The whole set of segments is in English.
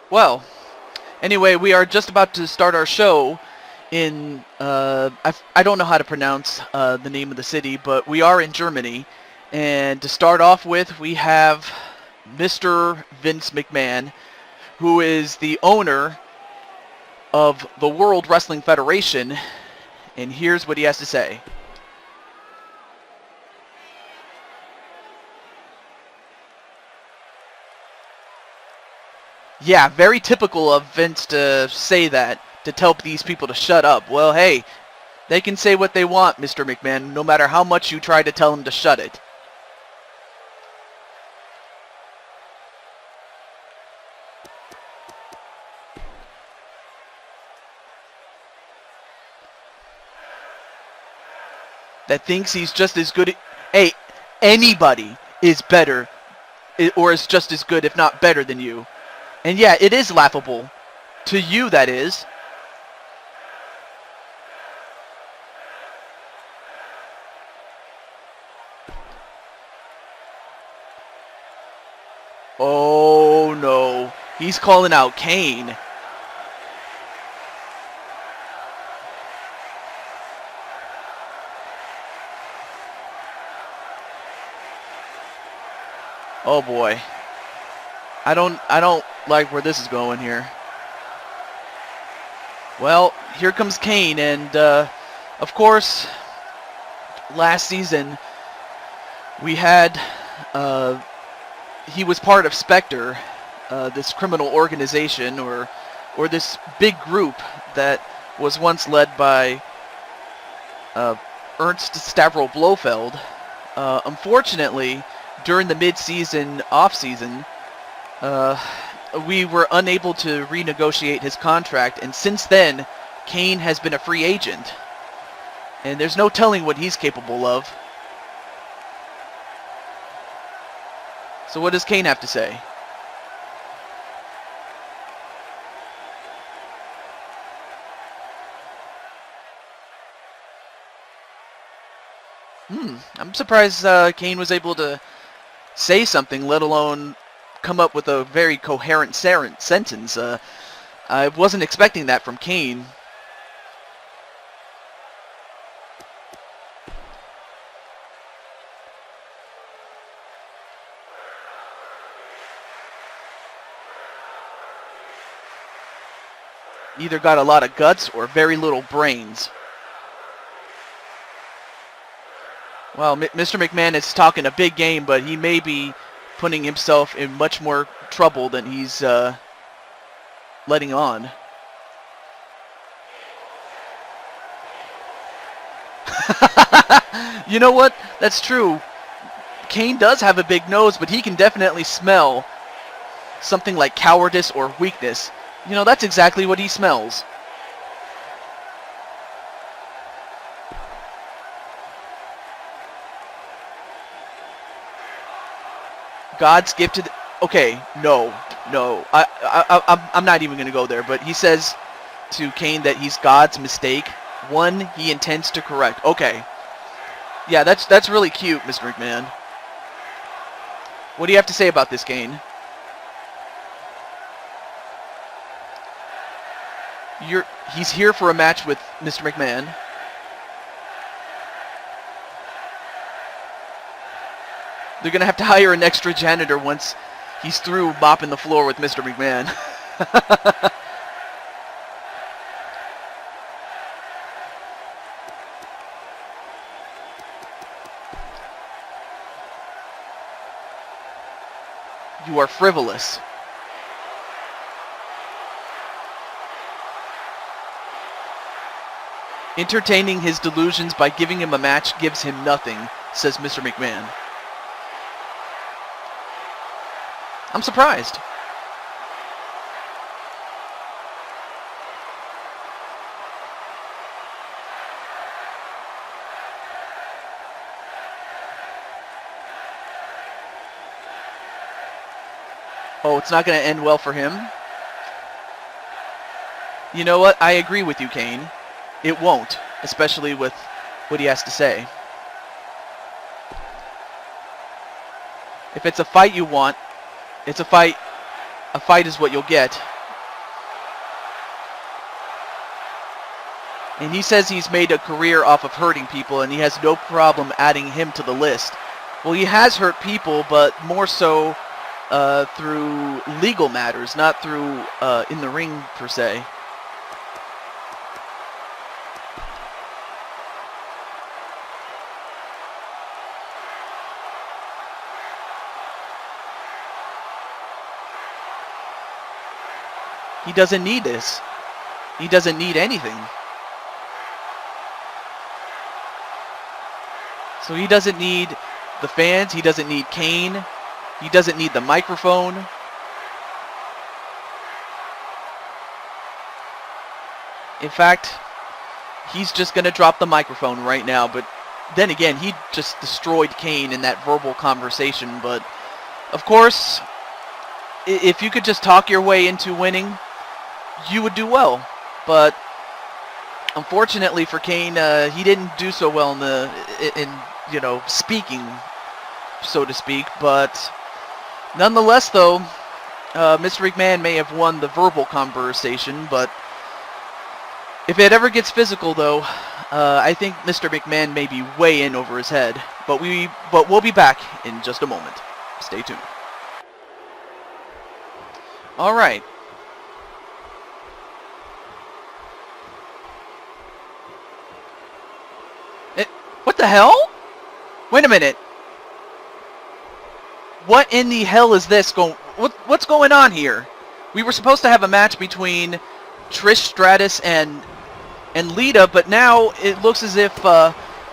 Well, anyway, we are just about to start our show in, I don't know how to pronounce the name of the city, but we are in Germany. And to start off with, we have Mr. Vince McMahon, who is the owner of the World Wrestling Federation. And here's what he has to say. Yeah, very typical of Vince to say that, to tell these people to shut up. Well, hey, they can say what they want, Mr. McMahon, no matter how much you try to tell them to shut it. That thinks he's just as good. Hey, anybody is better or is just as good, if not better than you. And yeah, it is laughable. To you, that is. Oh no. He's calling out Kane. Oh boy. I don't like where this is going here. Well, here comes Kane, and of course, last season we had he was part of Spectre, this criminal organization or this big group that was once led by Ernst Stavro Blofeld. Unfortunately, during the mid-season, off-season, we were unable to renegotiate his contract, and since then, Kane has been a free agent. And there's no telling what he's capable of. So what does Kane have to say? I'm surprised Kane was able to say something, let alone come up with a very coherent sentence. I wasn't expecting that from Kane. Either got a lot of guts or very little brains. Well, Mr. McMahon is talking a big game, but he may be putting himself in much more trouble than he's letting on. You know what? That's true. Kane does have a big nose, but he can definitely smell something like cowardice or weakness. You know, that's exactly what he smells. God's gift to the... Okay, no. I'm not even going to go there, but he says to Kane that he's God's mistake. One he intends to correct. Okay. Yeah, that's really cute, Mr. McMahon. What do you have to say about this, Kane? He's here for a match with Mr. McMahon. They're going to have to hire an extra janitor once he's through mopping the floor with Mr. McMahon. You are frivolous. Entertaining his delusions by giving him a match gives him nothing, says Mr. McMahon. I'm surprised. Oh, it's not going to end well for him? You know what? I agree with you, Kane. It won't, especially with what he has to say. If it's a fight you want, it's a fight. A fight is what you'll get. And he says he's made a career off of hurting people, and he has no problem adding him to the list. Well, he has hurt people, but more so through legal matters, not through in the ring per se. He doesn't need this. He doesn't need anything. So he doesn't need the fans. He doesn't need Kane. He doesn't need the microphone. In fact, he's just going to drop the microphone right now. But then again, he just destroyed Kane in that verbal conversation. But, of course, if you could just talk your way into winning, you would do well. But unfortunately for Kane, he didn't do so well in speaking, so to speak. But nonetheless, though, Mr. McMahon may have won the verbal conversation. But if it ever gets physical, though, I think Mr. McMahon may be way in over his head. But we'll be back in just a moment. Stay tuned. All right. What the hell? Wait a minute. What in the hell is this going? What's going on here? We were supposed to have a match between Trish Stratus and Lita, but now it looks as if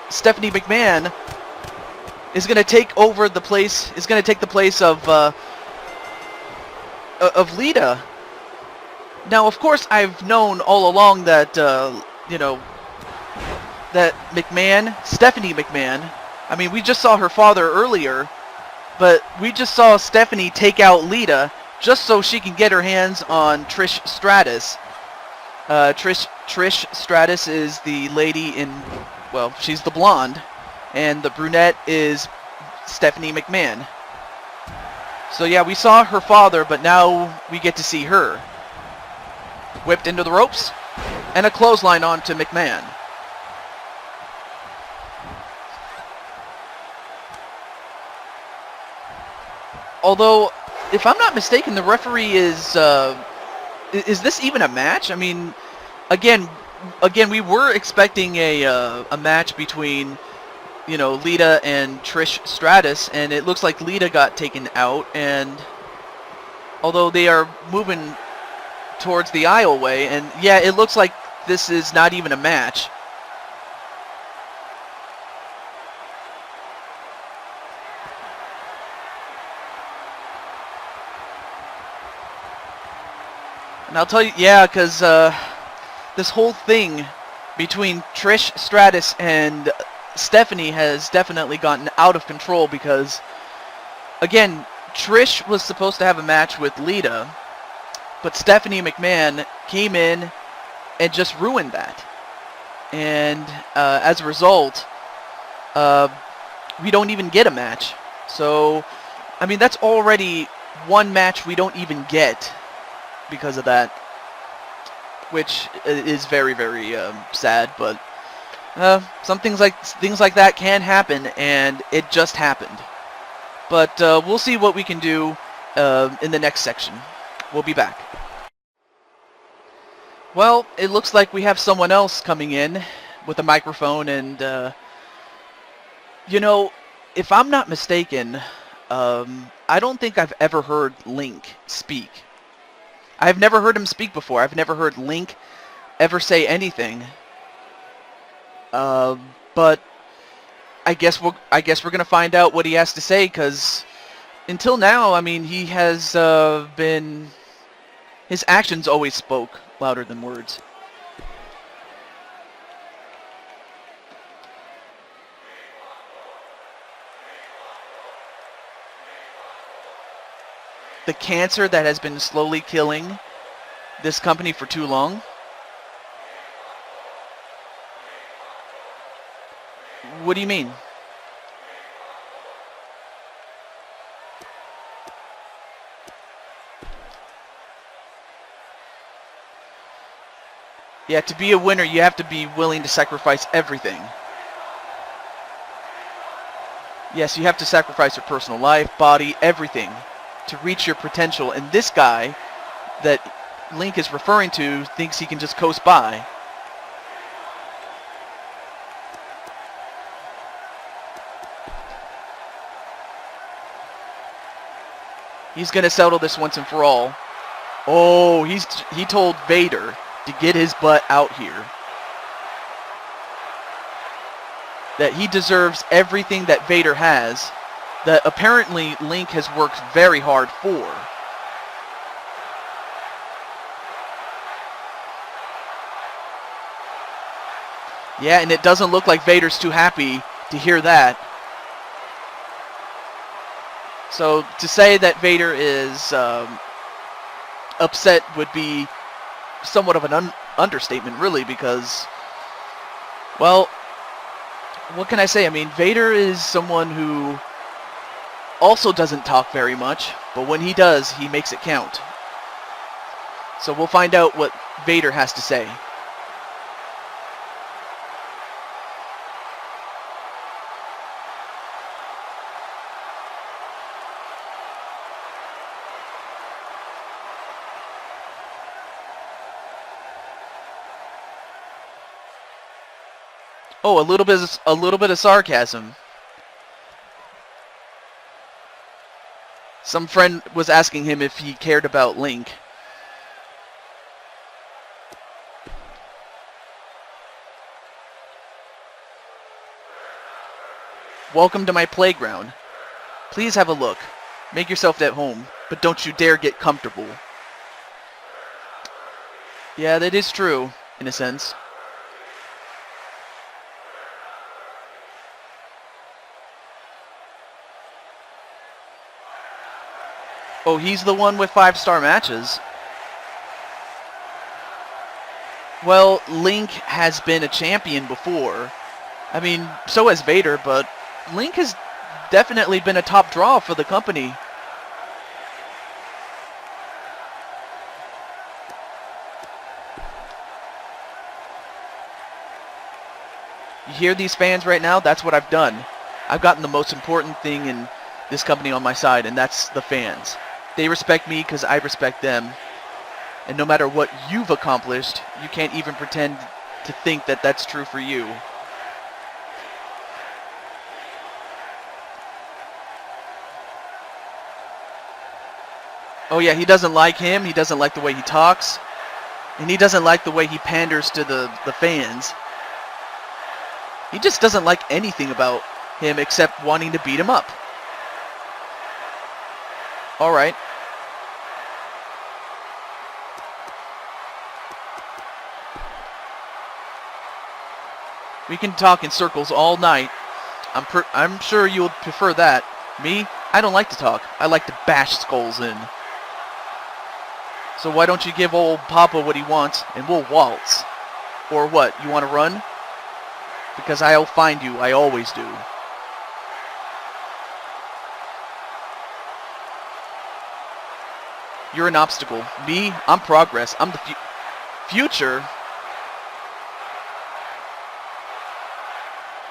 Stephanie McMahon is going to take over the place. Is going to take the place of Lita. Now, of course, I've known all along that that Stephanie McMahon, I mean, we just saw her father earlier, but we just saw Stephanie take out Lita just so she can get her hands on Trish Stratus. Trish Stratus is the lady in, well, she's the blonde, and the brunette is Stephanie McMahon. So yeah, we saw her father, but now we get to see her. Whipped into the ropes, and a clothesline onto McMahon. Although, if I'm not mistaken, the referee is this even a match? I mean, again, we were expecting a match between, Lita and Trish Stratus, and it looks like Lita got taken out, and although they are moving towards the aisleway, and yeah, it looks like this is not even a match. And I'll tell you, yeah, because this whole thing between Trish Stratus and Stephanie has definitely gotten out of control because, again, Trish was supposed to have a match with Lita, but Stephanie McMahon came in and just ruined that. And as a result, we don't even get a match. So, I mean, that's already one match we don't even get because of that, which is very, very sad. But some things like that can happen, and it just happened. But we'll see what we can do in the next section. We'll be back. Well, it looks like we have someone else coming in with a microphone, and if I'm not mistaken, I don't think I've ever heard Link speak. I've never heard him speak before. I've never heard Link ever say anything. But I guess we're gonna find out what he has to say, because until now, I mean, he has been, his actions always spoke louder than words. The cancer that has been slowly killing this company for too long. What do you mean? Yeah, to be a winner, you have to be willing to sacrifice everything. Yes, you have to sacrifice your personal life, body, everything to reach your potential. And this guy that Link is referring to thinks he can just coast by. He's going to settle this once and for all. Oh, he told Vader to get his butt out here. That he deserves everything that Vader has, that apparently Link has worked very hard for. Yeah, and it doesn't look like Vader's too happy to hear that. So to say that Vader is upset would be somewhat of an understatement, really, because, well, what can I say? I mean, Vader is someone who also doesn't talk very much, but when he does, he makes it count. So we'll find out what Vader has to say. Oh, a little bit of sarcasm. Some friend was asking him if he cared about Link. Welcome to my playground. Please have a look. Make yourself at home, but don't you dare get comfortable. Yeah, that is true, in a sense. Oh, he's the one with 5-star matches. Well, Link has been a champion before. I mean, so has Vader, but Link has definitely been a top draw for the company. You hear these fans right now? That's what I've done. I've gotten the most important thing in this company on my side, and that's the fans. They respect me because I respect them. And no matter what you've accomplished, you can't even pretend to think that that's true for you. Oh yeah, he doesn't like him. He doesn't like the way he talks. And he doesn't like the way he panders to the fans. He just doesn't like anything about him except wanting to beat him up. Alright. We can talk in circles all night. I'm sure you'll prefer that. Me? I don't like to talk. I like to bash skulls in. So why don't you give old Papa what he wants and we'll waltz? Or what? You want to run? Because I'll find you. I always do. You're an obstacle. Me? I'm progress. I'm the future.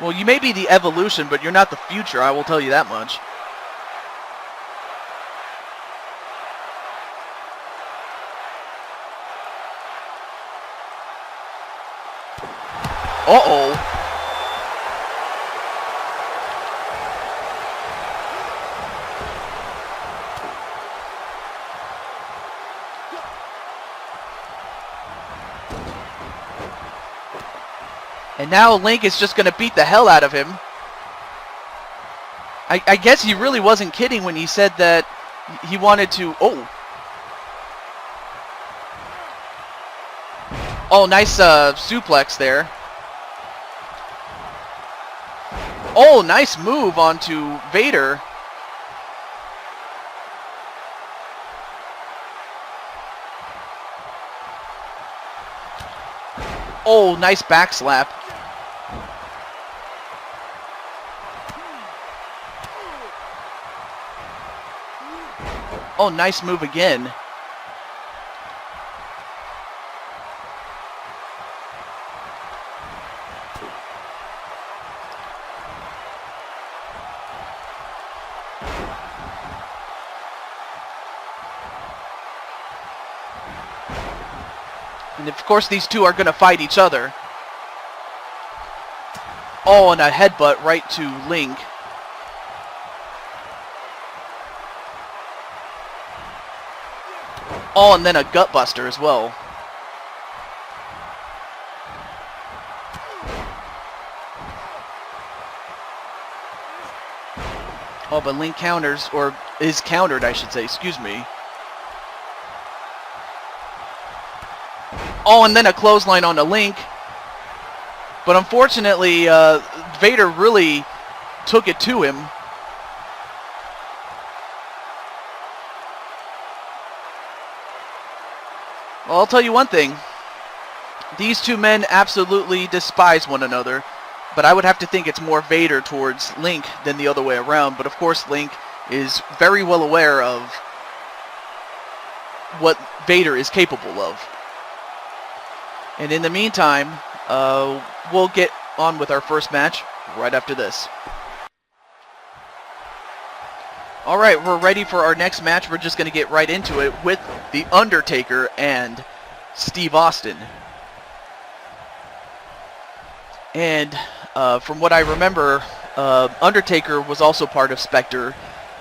Well, you may be the evolution, but you're not the future, I will tell you that much. Uh-oh. And now Link is just going to beat the hell out of him. I guess he really wasn't kidding when he said that he wanted to... Oh. Oh, nice suplex there. Oh, nice move onto Vader. Oh, nice back slap. Oh, nice move again. And of course these two are going to fight each other. Oh, and a headbutt right to Link. Oh, and then a gutbuster as well. Oh, but Link counters, or is countered, I should say, excuse me. Oh, and then a clothesline on the Link. But unfortunately, Vader really took it to him. Well, I'll tell you one thing. These two men absolutely despise one another. But I would have to think it's more Vader towards Link than the other way around. But of course, Link is very well aware of what Vader is capable of. And in the meantime, we'll get on with our first match right after this. Alright, we're ready for our next match. We're just going to get right into it with The Undertaker and Steve Austin. And from what I remember, Undertaker was also part of Spectre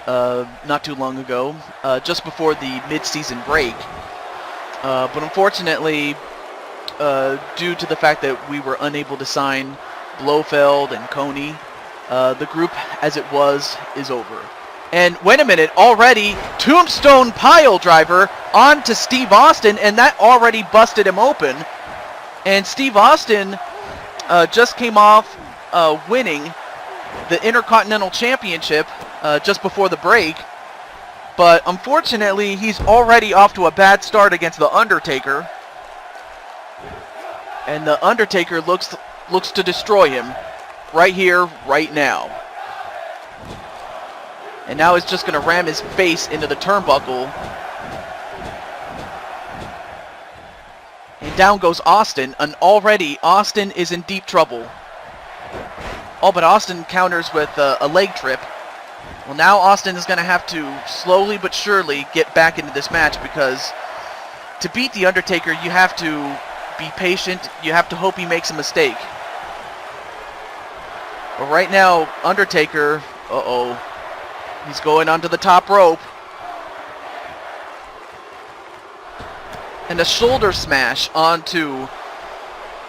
not too long ago, just before the mid-season break. But unfortunately, due to the fact that we were unable to sign Blofeld and Coney, the group as it was is over. And wait a minute, already Tombstone Pile Driver onto Steve Austin, and that already busted him open. And Steve Austin just came off winning the Intercontinental Championship just before the break. But unfortunately, he's already off to a bad start against The Undertaker. And The Undertaker looks to destroy him right here, right now. And now he's just going to ram his face into the turnbuckle. And down goes Austin, and already Austin is in deep trouble. Oh, but Austin counters with a leg trip. Well, now Austin is going to have to slowly but surely get back into this match, because to beat The Undertaker, you have to be patient. You have to hope he makes a mistake. But right now, Undertaker, he's going onto the top rope. And a shoulder smash onto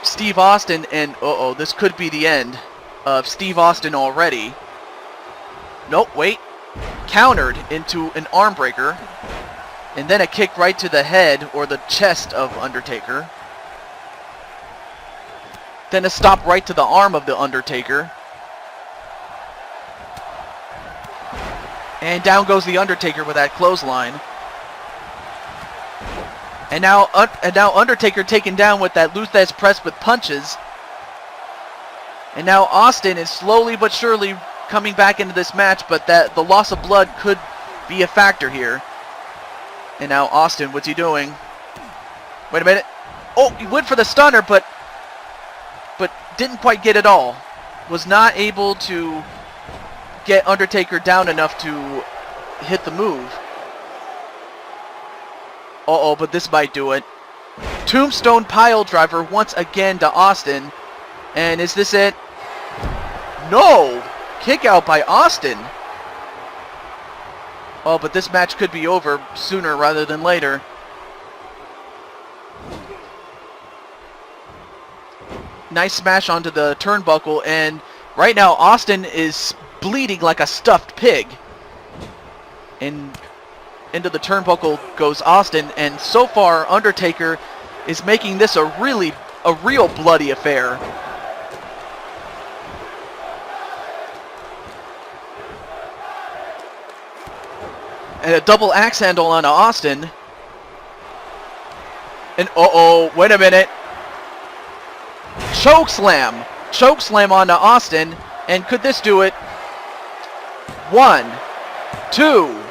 Steve Austin, and this could be the end of Steve Austin already. Nope, wait. Countered into an arm breaker. And then a kick right to the head or the chest of Undertaker. Then a stop right to the arm of The Undertaker. And down goes The Undertaker with that clothesline. And now Undertaker taken down with that Luthez press with punches. And now Austin is slowly but surely coming back into this match, but that the loss of blood could be a factor here. And now Austin, what's he doing? Wait a minute. Oh, he went for the stunner, but didn't quite get it all. Was not able to get Undertaker down enough to hit the move. But this might do it. Tombstone Pile Driver once again to Austin. And is this it? No! Kick out by Austin. Oh, but this match could be over sooner rather than later. Nice smash onto the turnbuckle, and right now Austin is bleeding like a stuffed pig. And into the turnbuckle goes Austin, and so far Undertaker is making this a real bloody affair. And a double axe handle on Austin. And wait a minute. Choke slam. Choke slam onto Austin. And could this do it? 1, 2.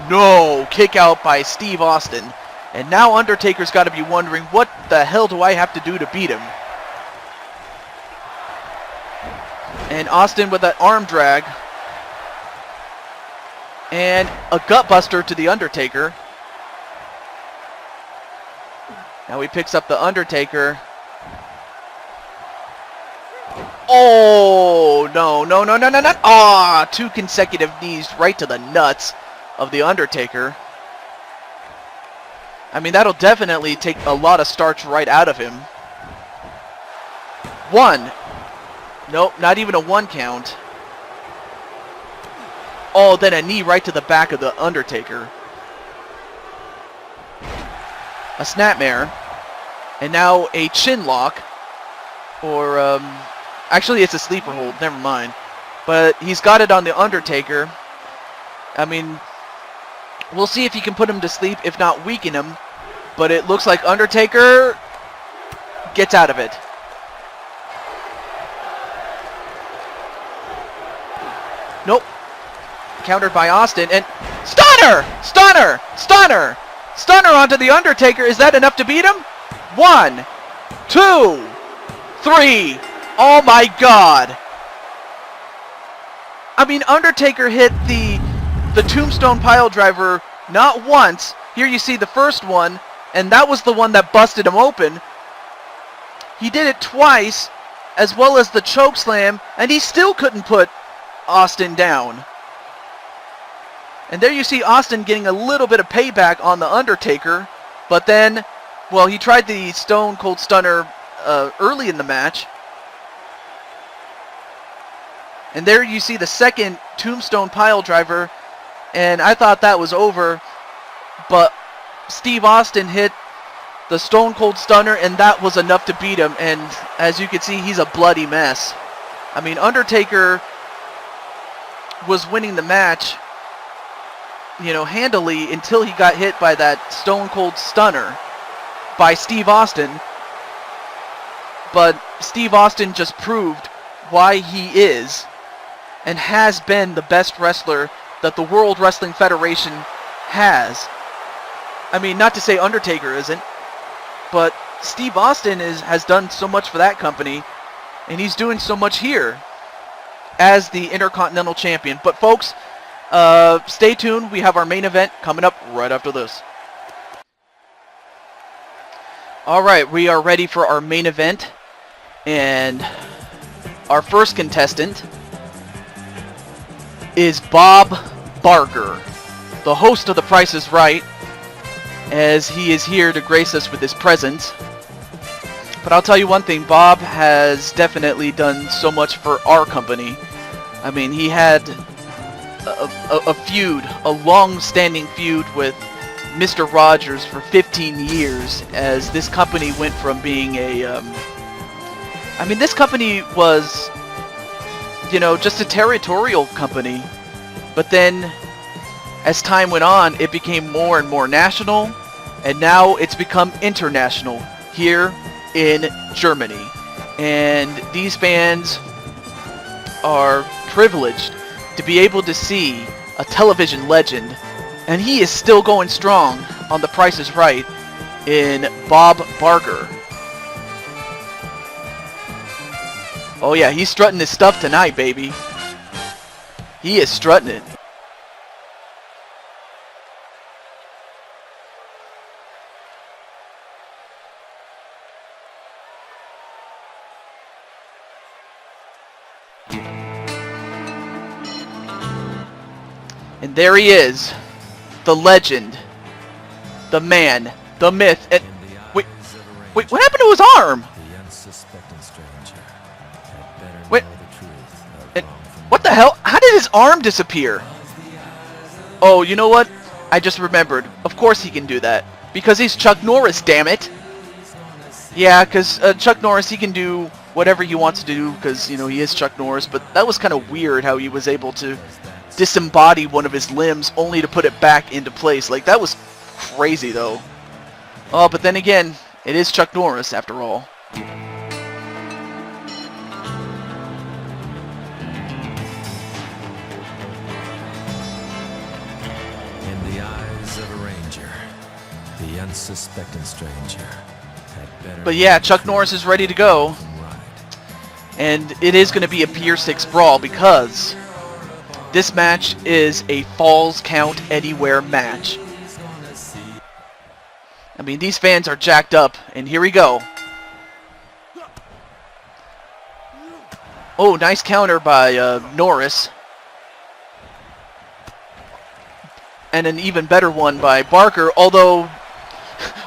No. Kick out by Steve Austin. And now Undertaker's got to be wondering, what the hell do I have to do to beat him? And Austin with that arm drag. And a gutbuster to The Undertaker. Now he picks up the Undertaker. Oh, no, no, no, no, no, no. Ah, 2 consecutive knees right to the nuts of the Undertaker. I mean, that'll definitely take a lot of starch right out of him. 1. Nope, not even a 1 count. Oh, then a knee right to the back of the Undertaker. A snapmare. And now a chin lock. Or, actually it's a sleeper hold, never mind. But he's got it on the Undertaker. I mean, we'll see if he can put him to sleep, if not weaken him. But it looks like Undertaker gets out of it. Nope. Countered by Austin, and stunner! Stunner! Stunner! Stunner onto the Undertaker. Is that enough to beat him? 1, 2, 3. Oh my God. I mean, Undertaker hit the Tombstone Piledriver not once. Here you see the first one, and that was the one that busted him open. He did it twice, as well as the choke slam, and he still couldn't put Austin down. And there you see Austin getting a little bit of payback on the Undertaker, but then, well, he tried the Stone Cold Stunner early in the match. And there you see the second Tombstone Piledriver, and I thought that was over, but Steve Austin hit the Stone Cold Stunner, and that was enough to beat him, and as you can see, he's a bloody mess. I mean, Undertaker was winning the match, you know, handily until he got hit by that Stone Cold Stunner by Steve Austin. But Steve Austin just proved why he is and has been the best wrestler that the World Wrestling Federation has. I mean, not to say Undertaker isn't, but Steve Austin has done so much for that company, and he's doing so much here as the Intercontinental Champion. But folks, stay tuned. We have our main event coming up right after this. Alright, we are ready for our main event. And our first contestant is Bob Barker, the host of The Price is Right, as he is here to grace us with his presence. But I'll tell you one thing, Bob has definitely done so much for our company. I mean, he had a feud, a long-standing feud with Mr. Rogers for 15 years, as this company went from being a, I mean, this company was, you know, just a territorial company, but then as time went on, it became more and more national, and now it's become international here in Germany. And these fans are privileged to be able to see a television legend, and he is still going strong on The Price is Right in Bob Barker. Oh yeah, he's strutting his stuff tonight, baby. He is strutting it. And there he is, the legend, the man, the myth. And wait, what happened to his arm? Wait, what the hell? How did his arm disappear? Oh, you know what? I just remembered. Of course he can do that, because he's Chuck Norris, damn it. Yeah, because Chuck Norris, he can do whatever he wants to do, because, you know, he is Chuck Norris, but that was kind of weird how he was able to disembody one of his limbs only to put it back into place. Like, that was crazy, though. Oh, but then again, it is Chuck Norris, after all. In the eyes of a ranger, the unsuspecting stranger had better... But yeah, Chuck Norris is ready to go. And it is going to be a Pier 6 brawl, because this match is a Falls Count Anywhere match. I mean, these fans are jacked up, and here we go. Oh, nice counter by Norris. And an even better one by Barker, although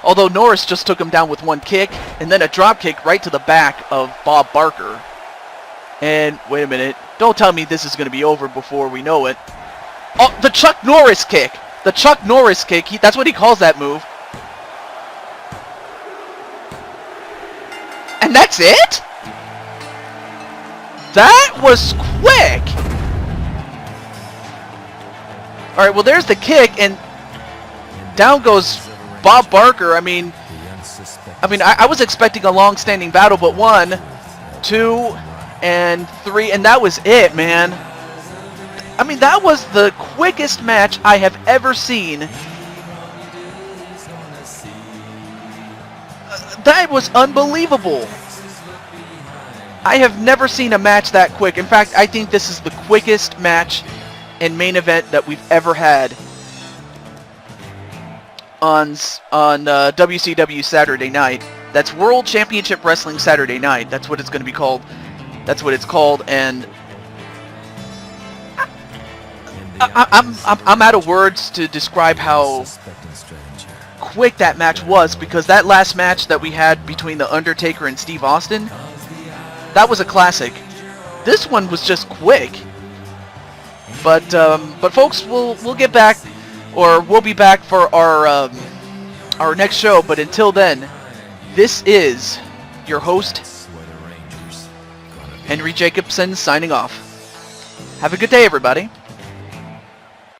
Norris just took him down with one kick, and then a drop kick right to the back of Bob Barker. And wait a minute, don't tell me this is going to be over before we know it. Oh, the Chuck Norris kick! The Chuck Norris kick, that's what he calls that move. And that's it? That was quick! Alright, well there's the kick, and down goes Bob Barker. I mean, I was expecting a long-standing battle, but 1, 2, and 3, and that was it, man. I mean, that was the quickest match I have ever seen. That was unbelievable. I have never seen a match that quick. In fact, I think this is the quickest match and main event that we've ever had on WCW Saturday Night. That's World Championship Wrestling Saturday Night. That's what it's going to be called. That's what it's called, and I'm out of words to describe how quick that match was, because that last match that we had between The Undertaker and Steve Austin, that was a classic. This one was just quick. But folks, we'll get back, or we'll be back for our next show. But until then, this is your host, Henry Jacobson, signing off. Have a good day, everybody.